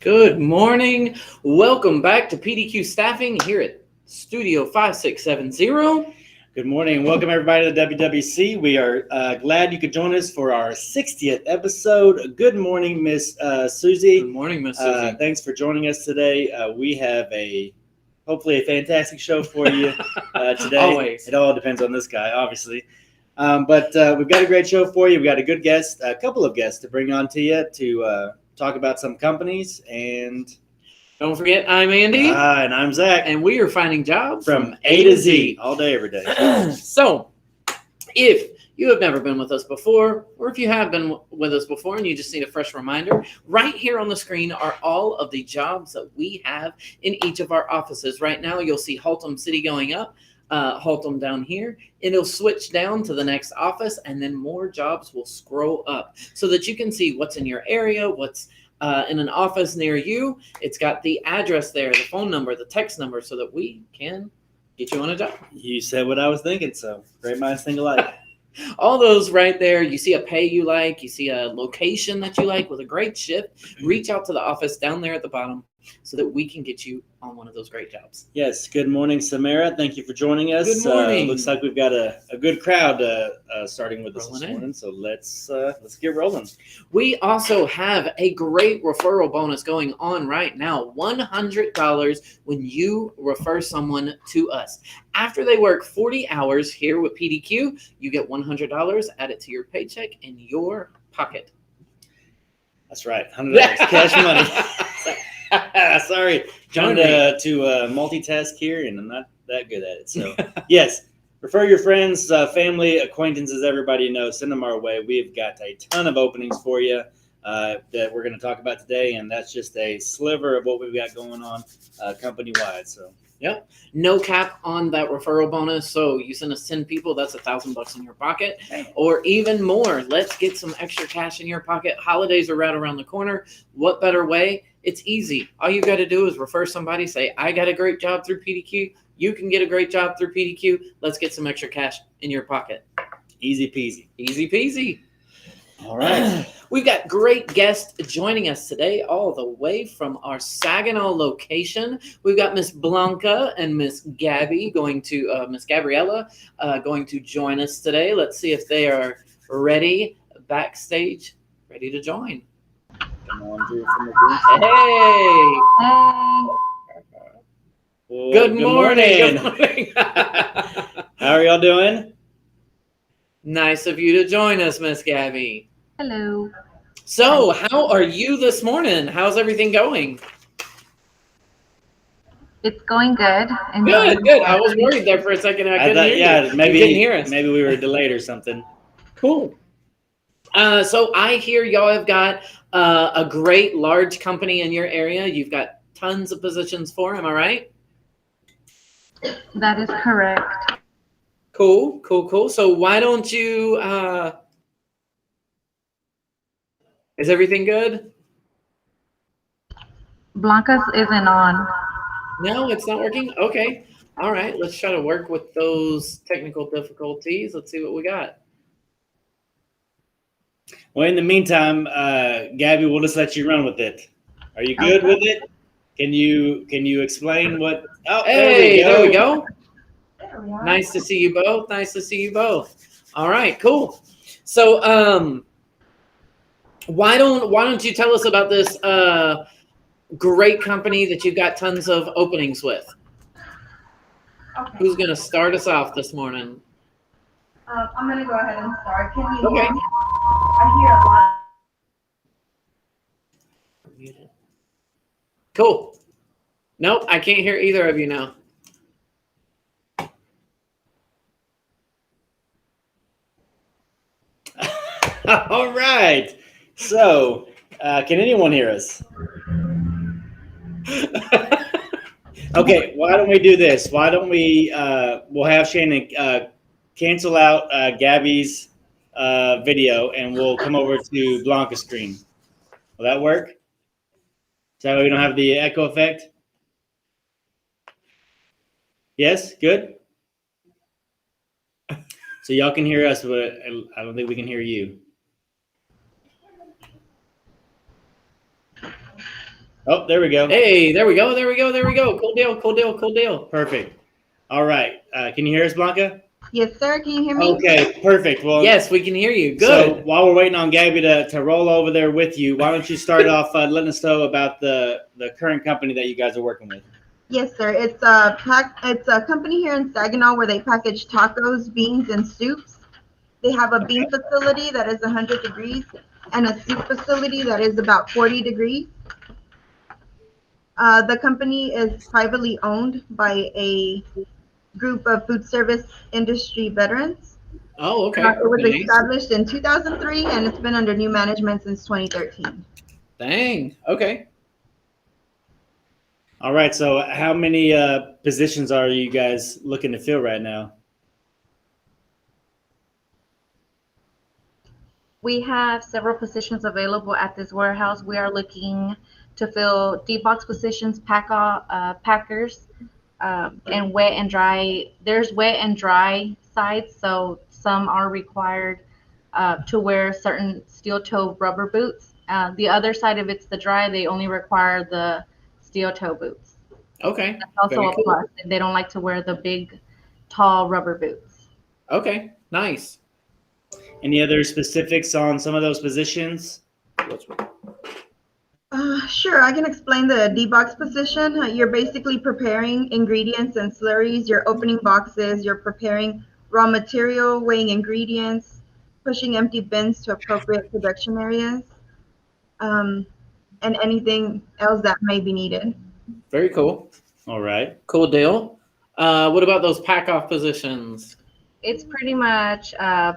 Good morning. Welcome back to PDQ Staffing here at Studio 5670. Good morning. Welcome everybody to WWC. We are glad you could join us for our 60th episode. Good morning, Miss Susie. Good morning, Miss Susie. Thanks for joining us today. We have hopefully a fantastic show for you today. Always. It all depends on this guy, obviously. But we've got a great show for you. We've got a good guest, a couple of guests to bring on to you to talk about some companies. And don't forget, I'm Andy. And I'm Zach. And we are finding jobs from A to Z all day, every day. So, if you have never been with us before, or if you have been with us before and you just need a fresh reminder, right here on the screen are all of the jobs that we have in each of our offices. Right now, you'll see Haltom City going up, Haltom down here. It'll switch down to the next office, and then more jobs will scroll up so that you can see what's in your area, what's in an office near you. It's got the address there, the phone number, the text number, so that we can get you on a job. You said what I was thinking, so great minds think alike. All those right there. You see a pay you like, you see a location that you like with a great shift. Reach out to the office down there at the bottom so that we can get you on one of those great jobs. Yes. Good morning, Samara. Thank you for joining us. Good morning. Looks like we've got a good crowd starting with us this morning. So let's get rolling. We also have a great referral bonus going on right now. $100 when you refer someone to us. After they work 40 hours here with PDQ, you get $100 added to your paycheck in your pocket. That's right. $100 cash money. Sorry, trying to multitask here, and I'm not that good at it. So, yes, refer your friends, family, acquaintances, everybody you know. Send them our way. We've got a ton of openings for you that we're going to talk about today, and that's just a sliver of what we've got going on company-wide. So, yep, no cap on that referral bonus. So you send us 10 people, that's $1,000 in your pocket, or even more. Let's get some extra cash in your pocket. Holidays are right around the corner. What better way? It's easy. All you got to do is refer somebody, say, I got a great job through PDQ. You can get a great job through PDQ. Let's get some extra cash in your pocket. Easy peasy. Easy peasy. All right. We've got great guests joining us today, all the way from our Saginaw location. We've got Miss Blanca and Miss Gabby Miss Gabriella going to join us today. Let's see if they are ready backstage, ready to join. Come on, Drew from the group. Hey. Well, Good morning. Good morning. How are y'all doing? Nice of you to join us, Miss Gabby. Hello. So, how are you this morning? How's everything going? It's going good. Good. I was worried there for a second. I couldn't hear you. Maybe You couldn't hear us. Maybe we were delayed or something. Cool. So I hear y'all have got a great large company in your area. You've got tons of positions for. Am I right? That is correct. Cool. So why don't you? Is everything good? Blanca's isn't on. No, it's not working. Okay. All right. Let's try to work with those technical difficulties. Let's see what we got. Well, in the meantime, Gabby, we'll just let you run with it. Are you good with it? Can you explain what? Oh, hey, there we go. There we are. Nice to see you both. All right, cool. So, why don't you tell us about this great company that you've got tons of openings with? Okay. Who's gonna start us off this morning? I'm going to go ahead and start. Can you Okay. hear me? I hear a lot. Cool. Nope, I can't hear either of you now. All right. So, can anyone hear us? Okay. Why don't we do this? Why don't we? We'll have Shannon cancel out Gabby's video, and we'll come over to Blanca's screen. Will that work? So that way we don't have the echo effect? Yes? Good? So y'all can hear us, but I don't think we can hear you. Oh, there we go. Hey, there we go. There we go. There we go. Cool deal. Cool deal. Cool deal. Perfect. All right. Can you hear us, Blanca? Yes, sir. Can you hear me? Okay, perfect. Well, Yes, we can hear you. So Good. while we're waiting on Gabby to roll over there with you, why don't you start off letting us know about the current company that you guys are working with? Yes, sir. It's a company here in Saginaw where they package tacos, beans, and soups. They have a bean facility that is 100 degrees and a soup facility that is about 40 degrees. The company is privately owned by a group of food service industry veterans. Oh, okay. It was Nice. established in 2003 and it's been under new management since 2013. Dang. Okay. All right. So how many positions are you guys looking to fill right now? We have several positions available at this warehouse. We are looking to fill deep box positions, packers, and wet and dry. There's wet and dry sides, so some are required to wear certain steel toe rubber boots. The other side of it's the dry. They only require the steel toe boots. Okay. That's also Very a cool. plus. They don't like to wear the big, tall rubber boots. Okay. Nice. Any other specifics on some of those positions? Sure, I can explain the D-box position. You're basically preparing ingredients and slurries. You're opening boxes. You're preparing raw material, weighing ingredients, pushing empty bins to appropriate production areas, and anything else that may be needed. Very cool. All right. Cool deal. What about those pack off positions? It's pretty much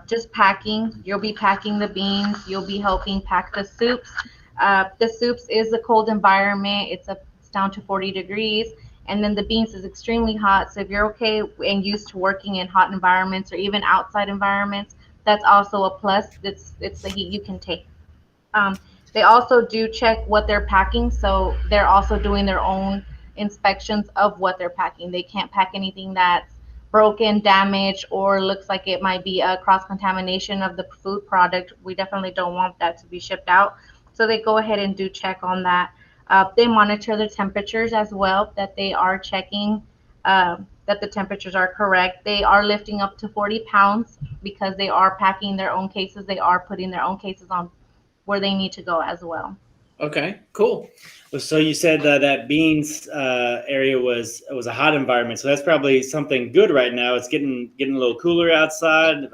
just packing. You'll be packing the beans. You'll be helping pack the soups. The soups is a cold environment. It's down to 40 degrees. And then the beans is extremely hot. So if you're okay and used to working in hot environments or even outside environments, that's also a plus. It's the heat you can take. They also do check what they're packing. So they're also doing their own inspections of what they're packing. They can't pack anything that's broken, damaged, or looks like it might be a cross contamination of the food product. We definitely don't want that to be shipped out. So they go ahead and do check on that. They monitor the temperatures as well, that they are checking that the temperatures are correct. They are lifting up to 40 pounds because they are packing their own cases. They are putting their own cases on where they need to go as well. Okay. Cool. So you said that beans area was a hot environment, so that's probably something good right now. It's getting a little cooler outside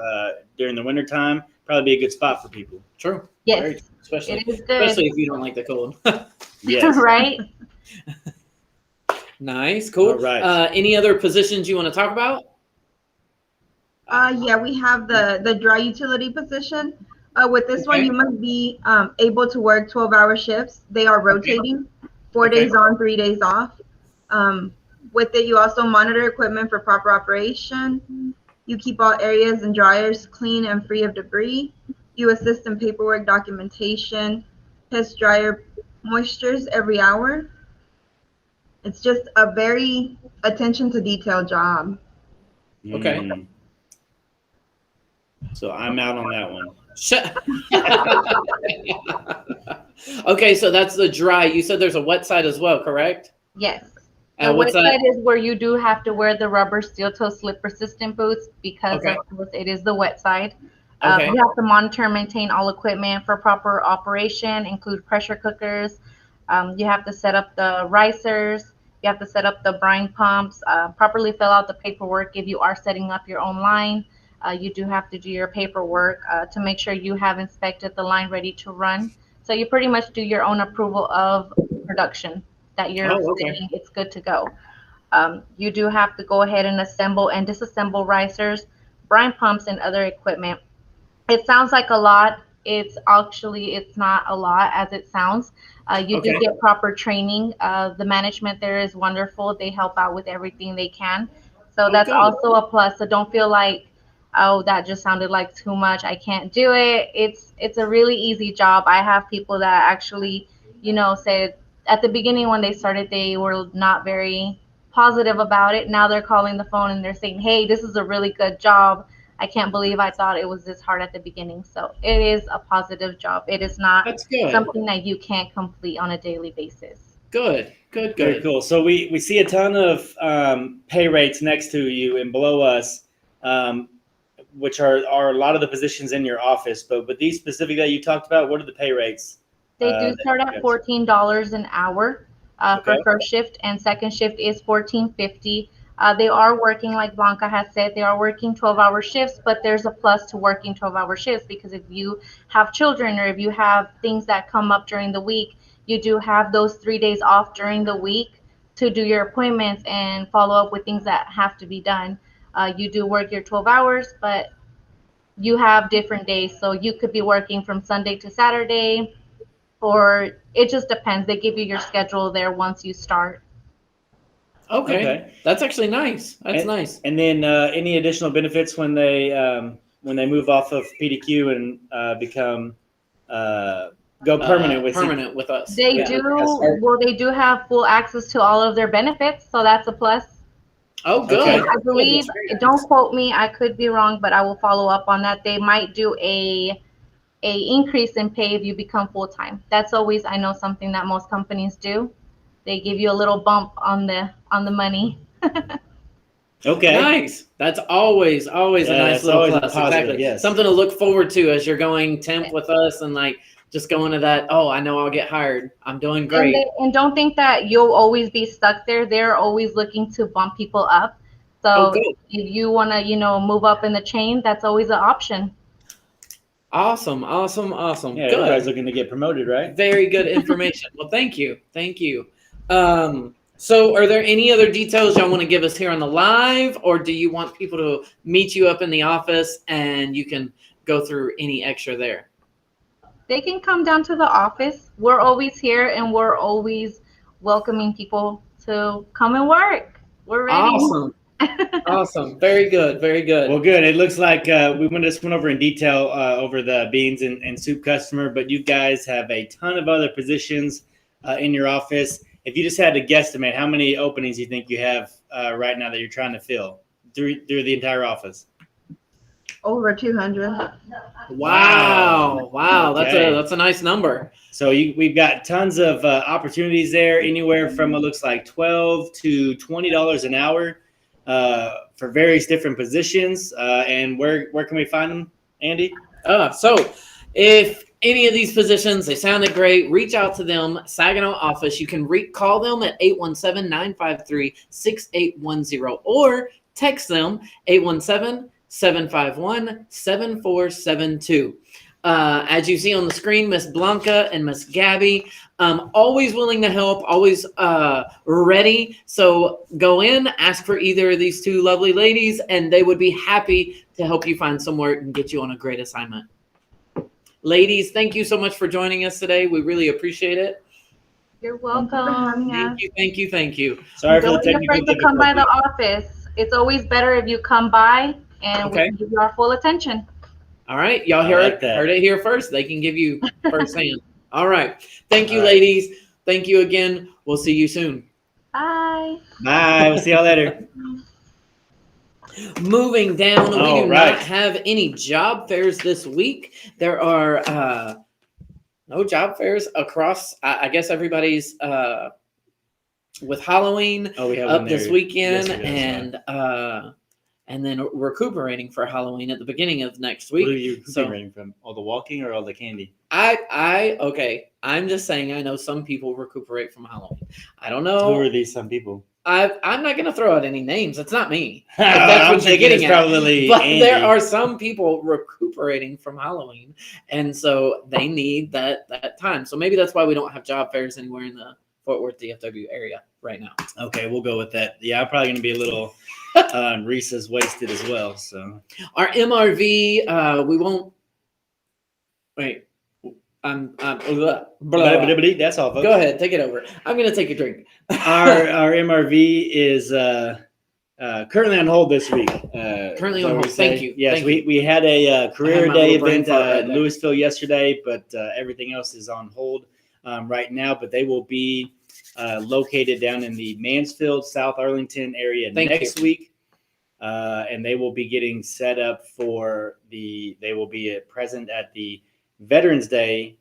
during the wintertime. Probably be a good spot for people. True. Yes, Very, especially it is good. especially if you don't like the cold. Yes. Right? Nice. Cool. All right. Any other positions you want to talk about? Yeah, we have the dry utility position. With this one, Okay. you must be able to work 12-hour shifts. They are rotating, 4 Okay. days on, 3 days off. With it, you also monitor equipment for proper operation. You keep all areas and dryers clean and free of debris. You assist in paperwork, documentation, test dryer moistures every hour. It's just a very attention to detail job. Okay. So I'm out on that one. Okay, so that's the dry. You said there's a wet side as well, correct? Yes. The What's wet that? side is where you do have to wear the rubber steel toe slip resistant boots because Okay. of course it is the wet side. Okay. You have to monitor and maintain all equipment for proper operation, include pressure cookers. You have to set up the risers. You have to set up the brine pumps, properly fill out the paperwork if you are setting up your own line. You do have to do your paperwork to make sure you have inspected the line ready to run. So you pretty much do your own approval of production that you're saying it's good to go. You do have to go ahead and assemble and disassemble risers, brine pumps, and other equipment. It sounds like a lot. It's not a lot as it sounds. You do get proper training. The management there is wonderful. They help out with everything they can. So that's good. also a plus. So don't feel like, oh, that just sounded like too much. I can't do it. It's a really easy job. I have people that actually, said at the beginning when they started, they were not very positive about it. Now they're calling the phone and they're saying, hey, this is a really good job. I can't believe I thought it was this hard at the beginning. So it is a positive job. It is not That's good. something that you can't complete on a daily basis. Good. Very cool. So we see a ton of pay rates next to you and below us, which are a lot of the positions in your office. But with these specific that you talked about, what are the pay rates? They do start at $14 an hour for Okay. first shift, and second shift is $14.50. They are working, like Blanca has said, they are working 12-hour shifts, but there's a plus to working 12-hour shifts because if you have children or if you have things that come up during the week, you do have those 3 days off during the week to do your appointments and follow up with things that have to be done. You do work your 12 hours, but you have different days. So you could be working from Sunday to Saturday, or it just depends. They give you your schedule there once you start. Okay. That's actually nice. That's nice. And then any additional benefits when they move off of PDQ and become go permanent with us. They do have full access to all of their benefits, so that's a plus. Oh, good. I believe, don't quote me, I could be wrong, but I will follow up on that. They might do a increase in pay if you become full-time. That's always, I know, something that most companies do. They give you a little bump on the money. Okay. Nice. That's always a nice little plus. Exactly. Yes. Something to look forward to as you're going temp with us and like just going to that, oh, I know I'll get hired. I'm doing great. And don't think that you'll always be stuck there. They're always looking to bump people up. So if you want to, move up in the chain, that's always an option. Awesome. Yeah, Good. everybody's looking to get promoted, right? Very good information. Well, thank you. So are there any other details y'all want to give us here on the live, or do you want people to meet you up in the office and you can go through any extra there? They can come down to the office. We're always here and we're always welcoming people to come and work. We're ready. Awesome. Awesome. Very good. Well, good. It looks like we just went over in detail over the beans and soup customer, but you guys have a ton of other positions in your office. If you just had to guesstimate, how many openings you think you have right now that you're trying to fill through the entire office? Over 200. Wow. Okay. That's a nice number. So we've got tons of opportunities there, anywhere from it looks like $12 to $20 an hour for various different positions. And where can we find them, Andy? So if any of these positions, they sounded great, reach out to them, Saginaw office. You can call them at 817-953-6810 or text them 817-751-7472. As you see on the screen, Miss Blanca and Miss Gabby, always willing to help, always ready. So go in, ask for either of these two lovely ladies, and they would be happy to help you find some work and get you on a great assignment. Ladies, thank you so much for joining us today. We really appreciate it. You're welcome. Thank you. Sorry for the Don't be technical afraid to come by the office. It's always better if you come by and we can give you our full attention. All right. Y'all heard it here first. They can give you firsthand. All right. Thank you, ladies. Thank you again. We'll see you soon. Bye. We'll see y'all later. Moving down, we do not have any job fairs this week. There are no job fairs across. I guess everybody's with Halloween up this weekend, and then recuperating for Halloween at the beginning of next week. What are you recuperating from? All the walking or all the candy? I'm just saying I know some people recuperate from Halloween. I don't know. Who are these some people? I'm not going to throw out any names. It's not me. If that's what you're getting at. Probably but Andy. There are some people recuperating from Halloween, and so they need that time. So maybe that's why we don't have job fairs anywhere in the Fort Worth DFW area right now. Okay, we'll go with that. Yeah, I'm probably going to be a little Reese's wasted as well. So our MRV, we won't. Wait. That's all, folks. Go ahead, take it over. I'm gonna take a drink. Our MRV is currently on hold this week. Currently on hold. Thank you. Yes, we had a career day event in Louisville yesterday, but everything else is on hold right now. But they will be located down in the Mansfield, South Arlington area next week. And they will be getting set up they will be present at the Veterans Day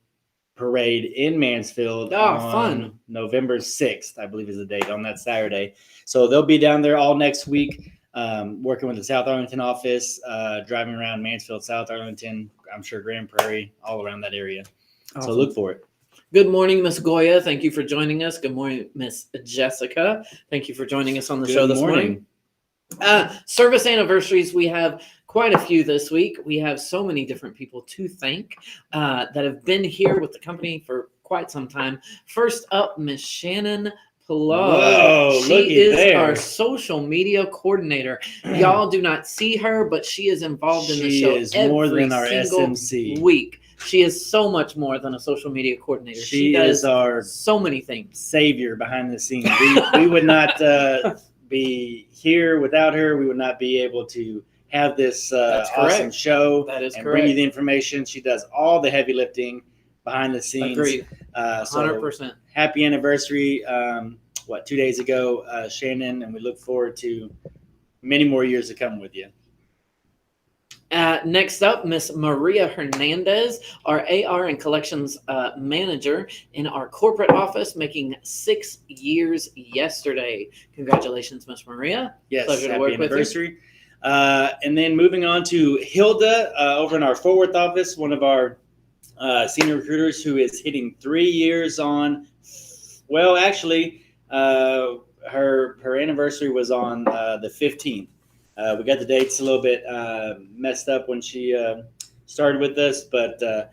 parade in Mansfield Oh, on fun. November 6th, I believe is the date, on that Saturday. So they'll be down there all next week, working with the South Arlington office, driving around Mansfield, South Arlington, I'm sure Grand Prairie, all around that area. Awesome. So look for it. Good morning, Miss Goya. Thank you for joining us. Good morning, Miss Jessica. Thank you for joining us on the show this morning. Service anniversaries, we have quite a few this week. We have so many different people to thank that have been here with the company for quite some time. First up, Miss Shannon Plug. Whoa, she is there. our social media coordinator. Y'all do not see her, but she is involved in the show She is more every than our single SMC. week. She is so much more than a social media coordinator. She does is our so many things. savior behind the scenes. We would not be here without her. We would not be able to have this awesome show That is and correct. bring you the information. She does all the heavy lifting behind the scenes. Agreed. So 100%. happy anniversary. 2 days ago, Shannon, and we look forward to many more years to come with you. Next up, Miss Maria Hernandez, our AR and collections manager in our corporate office, making 6 years yesterday. Congratulations, Miss Maria. Yes, Pleasure to happy work with you. anniversary. And then moving on to Hilda over in our Fort Worth office, one of our senior recruiters who is hitting 3 years on. Well, actually, her anniversary was on the 15th. We got the dates a little bit messed up when she started with us, but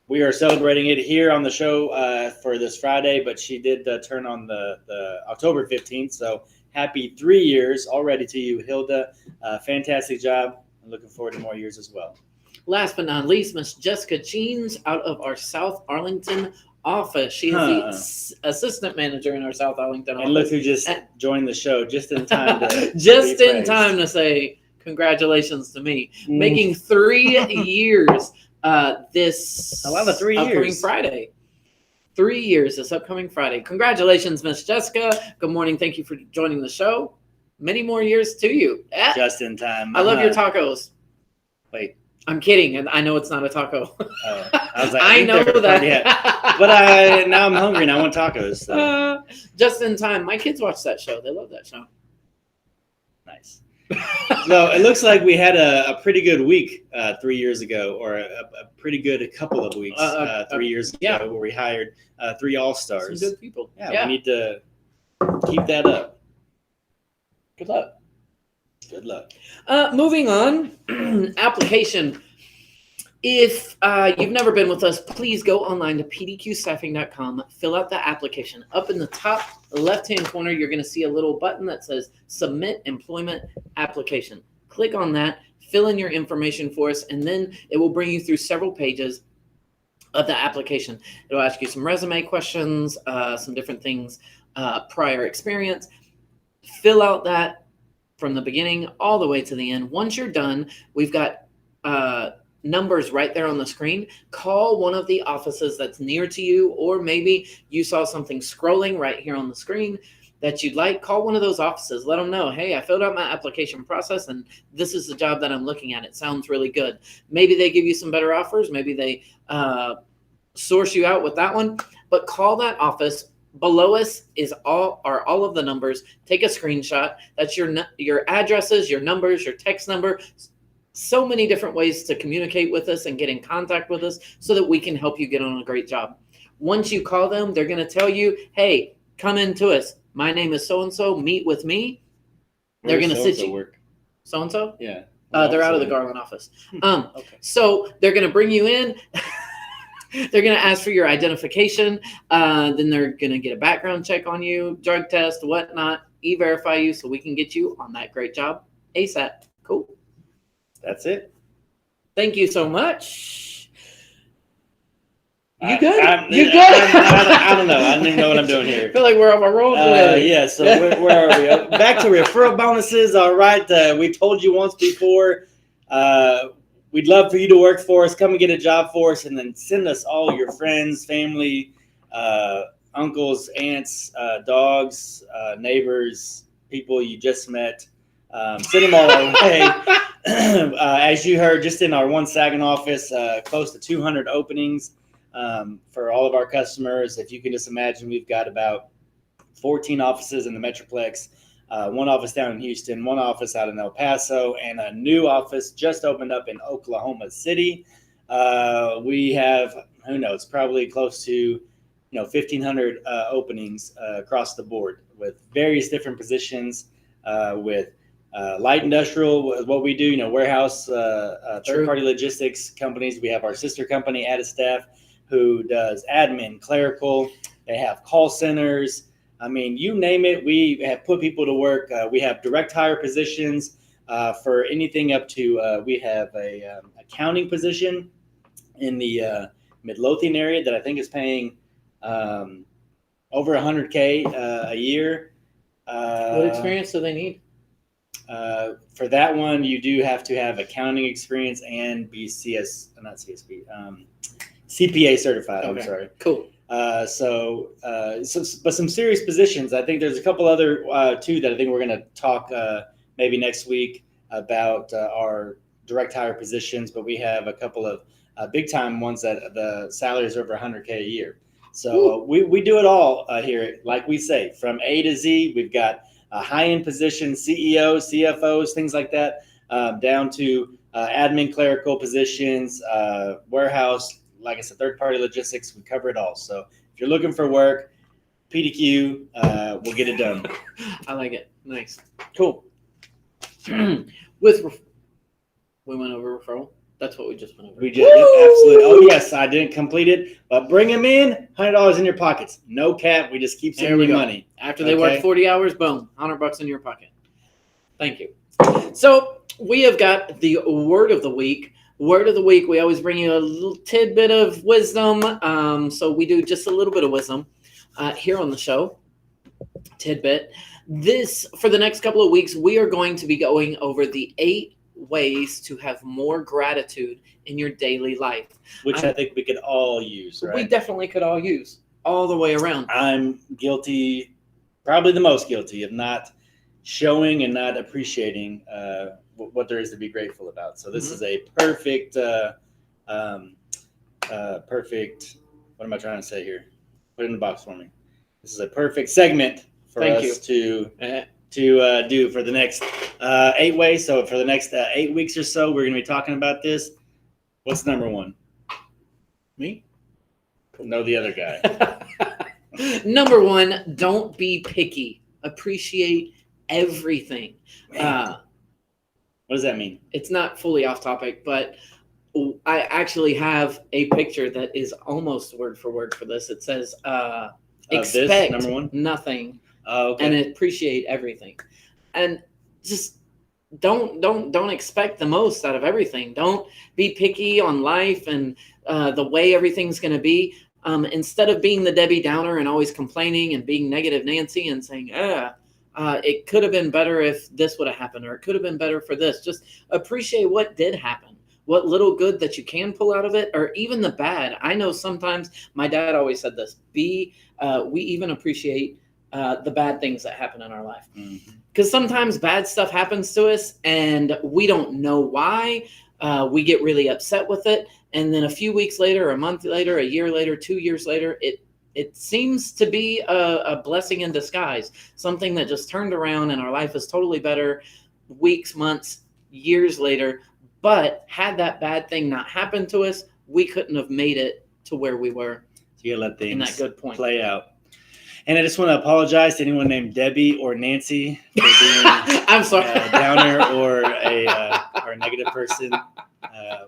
we are celebrating it here on the show for this Friday. But she did turn on the October 15th, so happy 3 years already to you, Hilda. Fantastic job. I'm looking forward to more years as well. Last but not least, Miss Jessica Jeans out of our South Arlington office. She is the assistant manager in our South Arlington office. And look who just joined the show just in time to just be in praised. time to say congratulations to me. Making 3 years this A lot of 3 upcoming years. Friday. 3 years this upcoming Friday. Congratulations, Miss Jessica. Good morning. Thank you for joining the show. Many more years to you. Just in time. I love your tacos. Wait. I'm kidding, and I know it's not a taco. I was like, I know that. Yeah. But now I'm hungry and I want tacos. So. Just in time. My kids watch that show. They love that show. Nice. So it looks like we had a pretty good week 3 years ago, or a pretty good couple of weeks 3 years ago, where we hired 3 all-stars. Some good people. Yeah, we need to keep that up. Good luck. Good luck. Moving on, application. If you've never been with us, please go online to pdqstaffing.com, fill out the application. Up in the top left-hand corner, you're going to see a little button that says Submit Employment Application. Click on that, fill in your information for us, and then it will bring you through several pages of the application. It'll ask you some resume questions, some different things, prior experience. Fill out that from the beginning all the way to the end. Once you're done, we've got numbers right there on the screen. Call one of the offices that's near to you, or maybe you saw something scrolling right here on the screen that you'd like. Call one of those offices. Let them know, hey, I filled out my application process and this is the job that I'm looking at. It sounds really good. Maybe they give you some better offers. Maybe they source you out with that one. But call that office. Below us are all of the numbers. Take a screenshot. That's your addresses, your numbers, your text number. So many different ways to communicate with us and get in contact with us so that we can help you get on a great job. Once you call them, they're going to tell you, hey, come into us. My name is so-and-so. Meet with me. They're going to sit you. Work? So-and-so? Yeah. They're out of the Garland office. Okay. So they're going to bring you in. They're going to ask for your identification. Then they're going to get a background check on you, drug test, whatnot, e-verify you so we can get you on that great job ASAP. Cool. That's it. Thank you so much. You I- good? I'm- You good? I don't know. I don't even know what I'm doing here. I feel like we're on a roll today. Yeah, so where are we? Back to referral bonuses. All right. We told you once before, we'd love for you to work for us. Come and get a job for us, and then send us all your friends, family, uncles, aunts, dogs, neighbors, people you just met. Send them all our way. As you heard, just in our one Saginaw office, close to 200 openings. for all of our customers. If you can just imagine, we've got about 14 offices in the Metroplex, one office down in Houston, one office out in El Paso, and a new office just opened up in Oklahoma City. We have, who knows, probably close to 1,500 openings across the board with various different positions, with light industrial, what we do, warehouse, third-party logistics companies. We have our sister company, Added Staff, who does admin, clerical. They have call centers. I mean, you name it, we have put people to work. We have direct hire positions for anything up to, we have a accounting position in the Midlothian area that I think is paying over $100K a year. What experience do they need? For that one, you do have to have accounting experience and be CPA certified. Okay. I'm sorry. Cool. But some serious positions. I think there's a couple other too that I think we're going to talk maybe next week about our direct hire positions. But we have a couple of big time ones that the salary is over $100K a year. So we do it all here, like we say, from A to Z. We've got high-end positions, CEOs, CFOs, things like that, down to admin, clerical positions, warehouse. Like I said, third-party logistics, we cover it all. So if you're looking for work, PDQ, we'll get it done. I like it. Nice. Cool. We went over referral. That's what we just went over. We just, absolutely. Oh, yes, I didn't complete it. But bring them in, $100 in your pockets. No cap. We just keep sending you money. After they work 40 hours, boom, $100 in your pocket. Thank you. So we have got the word of the week. Word of the week, we always bring you a little tidbit of wisdom. So we do just a little bit of wisdom here on the show. Tidbit. For the next couple of weeks, we are going to be going over the 8 ways to have more gratitude in your daily life. Which I think we could all use, right? We definitely could all use all the way around. I'm guilty, probably the most guilty of not showing and not appreciating what there is to be grateful about. So this is a perfect, perfect, what am I trying to say here? Put it in the box for me. This is a perfect segment for us to do for the next 8 ways. So for the next 8 weeks or so, we're going to be talking about this. What's number 1? Me? No, the other guy. Number 1, don't be picky. Appreciate everything. What does that mean? It's not fully off topic, but I actually have a picture that is almost word for word for this. It says, expect number 1? nothing Okay. and appreciate everything. And just don't expect the most out of everything. Don't be picky on life and the way everything's going to be. Instead of being the Debbie Downer and always complaining and being negative Nancy and saying, it could have been better if this would have happened, or it could have been better for this. Just appreciate what did happen, what little good that you can pull out of it, or even the bad. I know sometimes my dad always said this, we even appreciate the bad things that happen in our life. Because sometimes bad stuff happens to us and we don't know why. We get really upset with it. And then a few weeks later, a month later, a year later, 2 years later, it seems to be a blessing in disguise, something that just turned around and our life is totally better weeks, months, years later. But had that bad thing not happened to us, we couldn't have made it to where we were. So you gotta let things in that good point. Play out. And I just want to apologize to anyone named Debbie or Nancy for being I'm sorry. a downer or a negative person.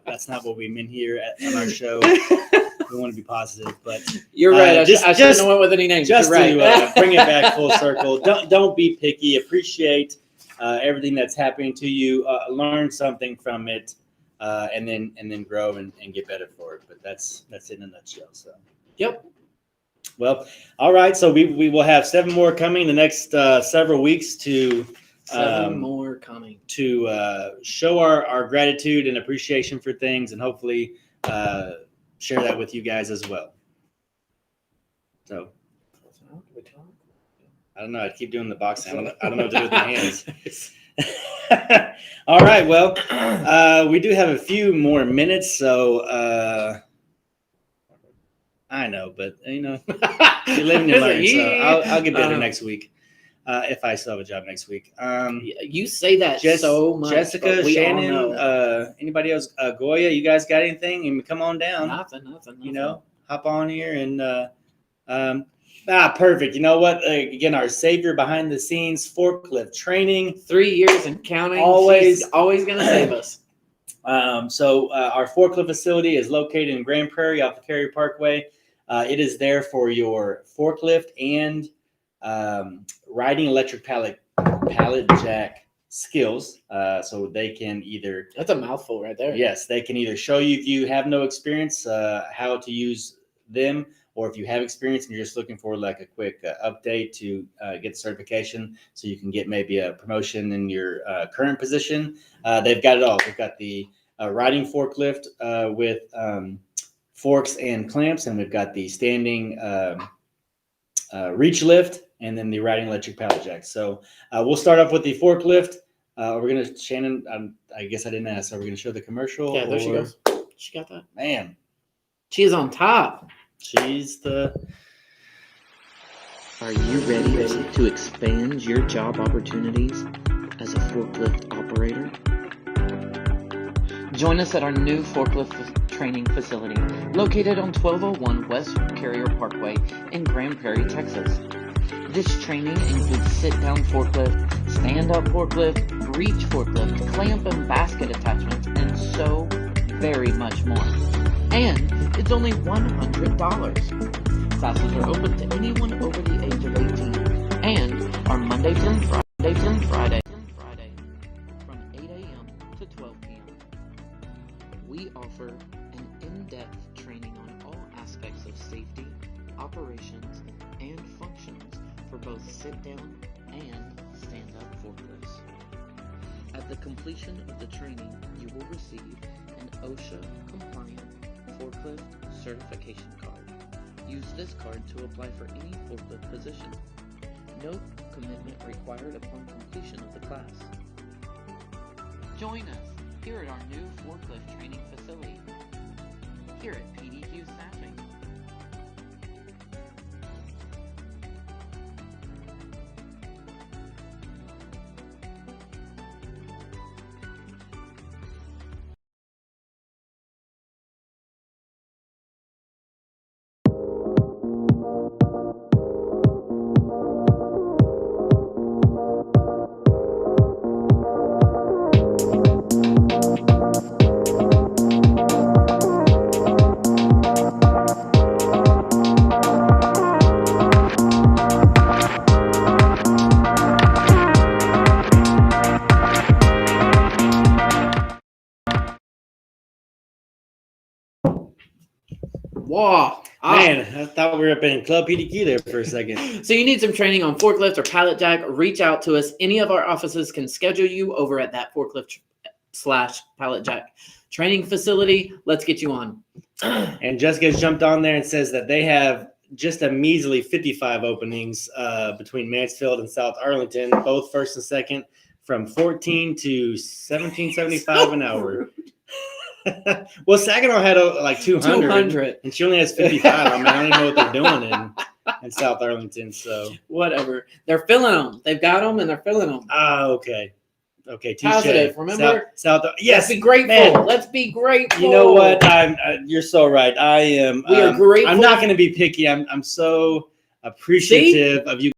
That's not what we mean here on our show. We want to be positive, but you're right. I shouldn't have went with any names. Just you're right. to bring it back full circle. Don't be picky. Appreciate everything that's happening to you. Learn something from it, and then grow and get better for it. But that's it in a nutshell. So. Yep. Well, all right. So we will have 7 more coming the next several weeks to 7 more coming to show our gratitude and appreciation for things, and hopefully share that with you guys as well. So I don't know. I keep doing the box sound. I don't know what to do with my hands. All right. Well, we do have a few more minutes, so I know, but you live and you learn. So I'll get better next week. If I still have a job next week. You say that so much. Jessica, but we Shannon, all know. Anybody else? Goya, you guys got anything? And come on down. Nothing. Hop on here and perfect. You know what? Again, our savior behind the scenes, forklift training. 3 years and counting. Always She's always going to save us. So our forklift facility is located in Grand Prairie off the Carrier Parkway. It is there for your forklift and riding electric pallet jack skills. So they can either... That's a mouthful right there. Yes, they can either show you, if you have no experience, how to use them, or if you have experience and you're just looking for like a quick update to get the certification so you can get maybe a promotion in your current position. They've got it all. They've got the riding forklift with forks and clamps, and we've got the standing reach lift, and then the riding electric pallet jack. So we'll start off with the forklift. We're going to, Shannon, I guess I didn't ask. So we're going to show the commercial. Yeah, there she goes. She got that. Man. She's on top. She's the... Are you ready to expand your job opportunities as a forklift operator? Join us at our new forklift training facility located on 1201 West Carrier Parkway in Grand Prairie, Texas. This training includes sit-down forklift, stand-up forklift, reach forklift, clamp and basket attachments, and so very much more. And it's only $100. Classes are open to anyone over the age of 18 and are Monday through Friday from 8 a.m. to 12 p.m. We offer an in-depth training on all aspects of safety, operations, and functions for both sit-down and stand-up forklifts. At the completion of the training, you will receive an OSHA-compliant forklift certification card. Use this card to apply for any forklift position. No commitment required upon completion of the class. Join us here at our new forklift training facility, here at PDQ Staffing. Wow. Man, I thought we were up in Club PDQ there for a second. So you need some training on forklift or pallet jack, reach out to us. Any of our offices can schedule you over at that forklift/pallet jack training facility. Let's get you on. And Jessica's jumped on there and says that they have just a measly 55 openings between Mansfield and South Arlington, both first and second, from $14 to $17.75 an hour. Well, Saginaw had like 200, and she only has 55. I mean, I don't even know what they're doing in South Arlington. So whatever, they're filling them. They've got them, and they're filling them. Okay, touche. Positive. Remember, South. Yes, let's be grateful. Man. Let's be grateful. You know what? You're so right. I am. We are grateful. I'm not going to be picky. I'm so appreciative of you